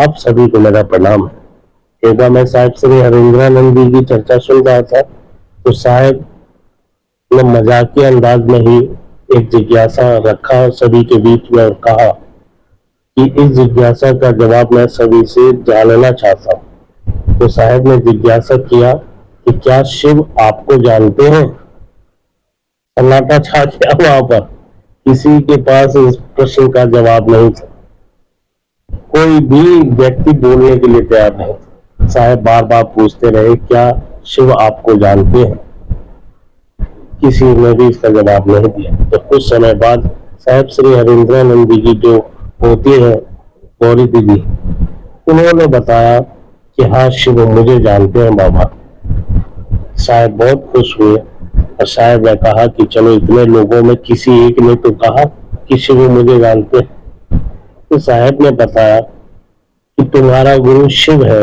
आप सभी को मेरा प्रणाम है। एक बार मैं साहिब श्री हरिंद्रानंद जी की चर्चा सुन रहा था तो साहिब ने मजाकिया अंदाज में ही एक जिज्ञासा रखा सभी के बीच में और कहा कि इस जिज्ञासा का जवाब मैं सभी से जानना चाहता हूँ। तो साहिब ने जिज्ञासा किया कि क्या शिव आपको जानते हैं? सन्नाटा छा गया वहां पर, किसी के पास इस प्रश्न का जवाब नहीं था। कोई भी व्यक्ति बोलने के लिए तैयार नहीं था। साहब बार बार पूछते रहे, क्या शिव आपको जानते हैं? किसी ने भी इसका जवाब नहीं दिया। तो कुछ समय बाद साहब श्री हरिंद्रानंद जी की जो होती है गौरी दीदी, उन्होंने बताया कि हाँ शिव मुझे जानते हैं बाबा। साहब बहुत खुश हुए और साहब ने कहा कि चलो इतने लोगों में किसी एक ने तो कहा कि शिव मुझे जानते हैं। तो साहब ने बताया कि तुम्हारा गुरु शिव है,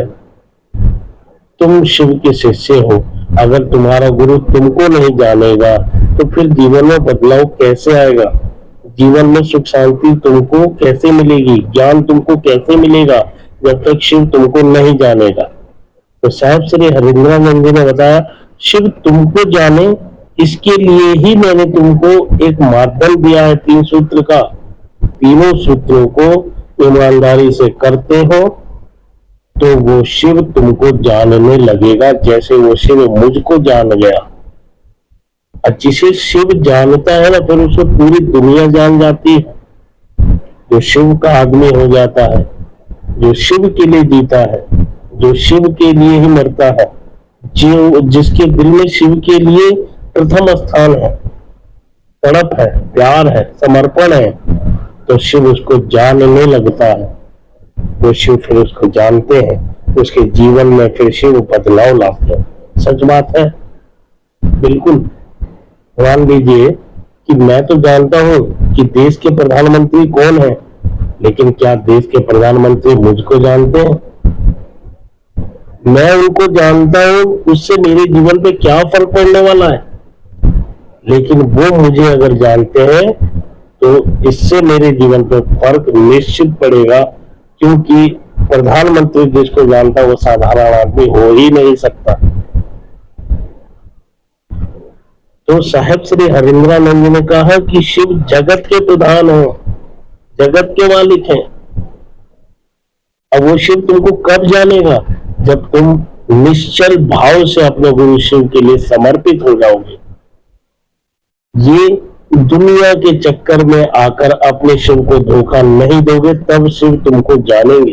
तुम शिव के शिष्य हो। अगर तुम्हारा गुरु तुमको नहीं जानेगा तो फिर जीवन में बदलाव कैसे आएगा? जीवन में सुख शांति तुमको कैसे मिलेगी? ज्ञान तुमको कैसे मिलेगा जब तक शिव तुमको नहीं जानेगा? तो साहब श्री हरिंद्रानंद जी ने बताया, शिव तुमको जाने इसके लिए ही मैंने तुमको एक माध्यम दिया है 3 सूत्र का। तीनों सूत्रों को ईमानदारी से करते हो तो वो शिव तुमको जानने लगेगा जैसे वो शिव मुझको जान गया। और जिसे शिव जानता है ना, फिर उसको पूरी दुनिया जान जाती है। जो शिव का आदमी हो जाता है, जो शिव के लिए जीता है, जो शिव के लिए ही मरता है, जो जिसके दिल में शिव के लिए प्रथम स्थान है, तड़प है, प्यार है, समर्पण है, तो शिव उसको जानने लगता है। वो शिव फिर उसको जानते हैं, उसके जीवन में फिर शिव बदलाव लाते हैं। सच बात है, बिल्कुल। मान लीजिए कि मैं तो जानता हूं कि देश के प्रधानमंत्री कौन है, लेकिन क्या देश के प्रधानमंत्री मुझको जानते हैं? मैं उनको जानता हूं, उससे मेरे जीवन पे क्या फर्क पड़ने वाला है, लेकिन वो मुझे अगर जानते हैं तो इससे मेरे जीवन पर फर्क निश्चित पड़ेगा, क्योंकि प्रधानमंत्री जिसको जानता वो साधारण आदमी हो ही नहीं सकता। तो साहब श्री हरिंद्रानंद जी ने कहा कि शिव जगत के प्रधान हो, जगत के मालिक हैं। अब वो शिव तुमको कब जानेगा? जब तुम निश्चल भाव से अपने गुरु शिव के लिए समर्पित हो जाओगे। ये दुनिया के चक्कर में आकर अपने शिव को धोखा नहीं दोगे, तब शिव तुमको जानेंगे।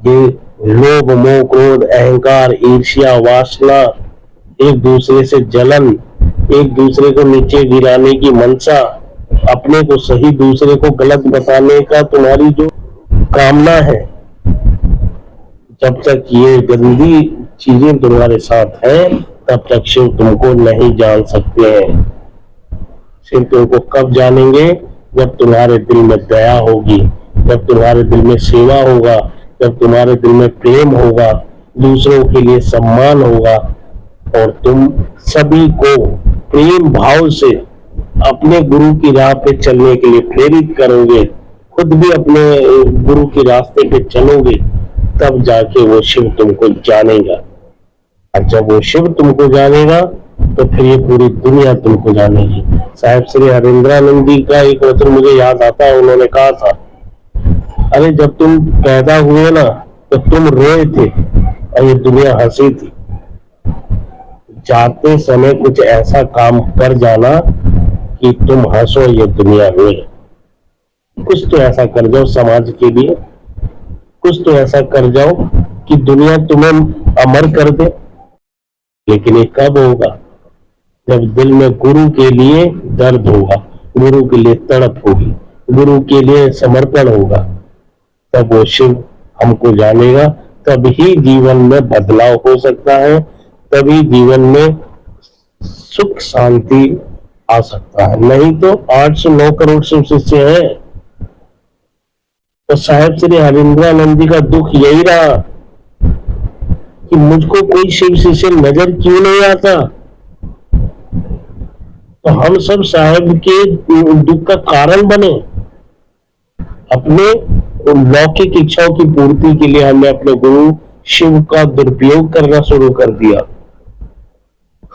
ये लोभ, मोह, क्रोध, अहंकार, ईर्ष्या, वासना, एक दूसरे से जलन, एक दूसरे को नीचे गिराने की मनसा, अपने को सही दूसरे को गलत बताने का तुम्हारी जो कामना है, जब तक ये गंदी चीजें तुम्हारे साथ हैं तब तक शिव तुमको नहीं जान सकते हैं। शिव तुमको कब जानेंगे? जब तुम्हारे दिल में दया होगी, जब तुम्हारे दिल में सेवा होगा, जब तुम्हारे दिल में प्रेम होगा, दूसरों के लिए सम्मान होगा और तुम सभी को प्रेम भाव से अपने गुरु की राह पे चलने के लिए प्रेरित करोगे, खुद भी अपने गुरु के रास्ते पे चलोगे, तब जाके वो शिव तुमको जानेगा। और जब वो शिव तुमको जानेगा तो फिर ये पूरी दुनिया तुमको जानेगी। साहब श्री हरिंद्रानंद जी का एक वचन मुझे याद आता है, उन्होंने कहा था, अरे जब तुम पैदा हुए ना तो तुम रोए थे और ये दुनिया हंसी थी। जाते समय कुछ ऐसा काम कर जाना कि तुम हंसो, ये दुनिया रोए। कुछ तो ऐसा कर जाओ समाज के लिए, कुछ तो ऐसा कर जाओ कि दुनिया तुम्हें अमर कर दे। लेकिन ये कब होगा? जब दिल में गुरु के लिए दर्द होगा, गुरु के लिए तड़प होगी, गुरु के लिए समर्पण होगा, तब वो शिव हमको जानेगा। तभी जीवन में बदलाव हो सकता है, तभी जीवन में सुख शांति आ सकता है। नहीं तो 809 करोड़ शिव शिष्य है। तो साहब श्री हरिंद्रानंद जी का दुख यही रहा कि मुझको कोई शिव शिष्य नजर क्यों नहीं आता। तो हम सब साहब के दुख का कारण बने, अपने तो लौकिक इच्छाओं की पूर्ति के लिए हमने अपने गुरु शिव का दुरुपयोग करना शुरू कर दिया।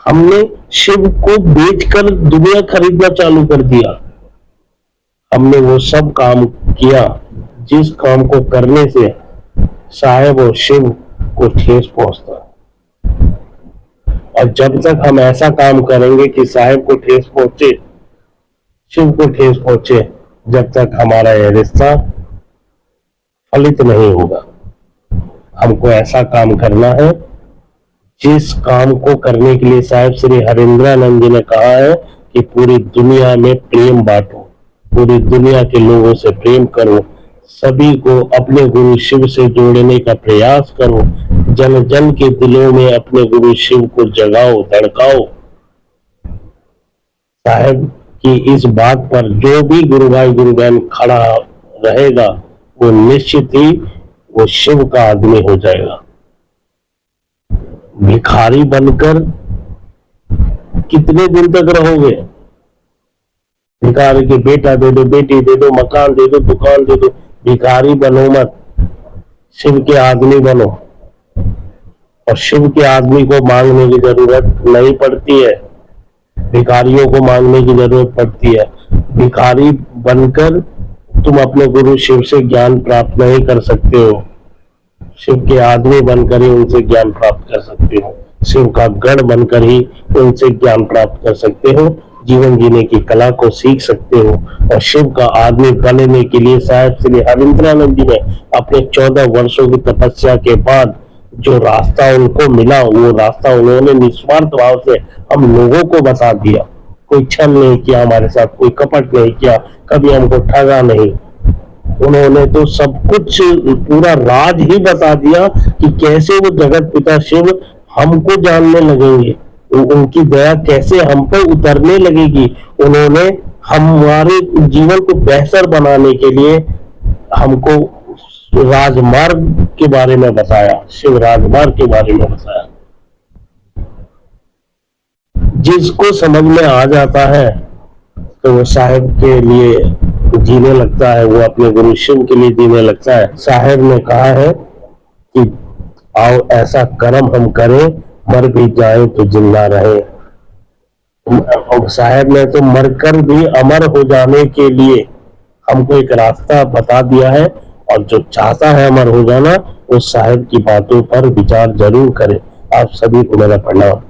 हमने शिव को बेचकर दुनिया खरीदना चालू कर दिया। हमने वो सब काम किया जिस काम को करने से साहेब और शिव को ठेस पहुंचता। और जब तक हम ऐसा काम करेंगे कि साहेब को ठेस पहुंचे, शिव को ठेस पहुंचे, जब तक हमारा यह रिश्ता फलित नहीं होगा। हमको ऐसा काम करना है जिस काम को करने के लिए साहिब श्री हरिंद्रानंद जी ने कहा है कि पूरी दुनिया में प्रेम बांटो, पूरी दुनिया के लोगों से प्रेम करो, सभी को अपने गुरु शिव से जोड़ने का प्रयास करो, जन जन के दिलों में अपने गुरु शिव को जगाओ, धड़काओ। साहब की इस बात पर जो भी गुरु भाई गुरु बहन खड़ा रहेगा वो निश्चित ही वो शिव का आदमी हो जाएगा। भिखारी बनकर कितने दिन तक रहोगे? भिखारी के बेटा दे दो, बेटी दे दो, मकान दे दो, दुकान दे दो, भिखारी बनो मत, शिव के आदमी बनो। और शिव के आदमी को मांगने की जरूरत नहीं पड़ती है, भिखारियों को मांगने की जरूरत पड़ती है। भिखारी बनकर तुम अपने गुरु शिव से ज्ञान प्राप्त नहीं कर सकते हो, शिव के आदमी बनकर ही उनसे ज्ञान प्राप्त कर सकते हो, शिव का गण बनकर ही उनसे ज्ञान प्राप्त कर सकते हो, जीवन जीने की कला को सीख सकते हो। और शिव का आदमी बनने के लिए साहिब श्री हरिंद्रानंद जी ने अपने 14 वर्षों की तपस्या के बाद जो रास्ता उनको मिला, वो रास्ता उन्होंने निस्वार्थ भाव से हम लोगों को बता दिया। कोई छल नहीं किया हमारे साथ, कोई कपट नहीं किया, कभी हमको ठगा नहीं। उन्होंने तो सब कुछ पूरा राज ही बता दिया कि कैसे वो जगत पिता शिव हमको जानने लगेंगे, उनकी दया कैसे हम पर उतरने लगेगी। उन्होंने हमारे जीवन को बेहतर बनाने के लिए हमको राजमार्ग के बारे में बताया, शिव राजमार्ग के बारे में बताया। जिसको समझ में आ जाता है तो वो साहेब के लिए जीने लगता है, वो अपने गुरु शिव के लिए जीने लगता है। साहेब ने कहा है कि आओ ऐसा कर्म हम करें, मर भी जाए तो जिंदा रहे। और साहेब ने तो मरकर भी अमर हो जाने के लिए हमको एक रास्ता बता दिया है। और जो चाहता है अमर हो जाना, वो साहेब की बातों पर विचार जरूर करे। आप सभी को मेरा प्रणाम।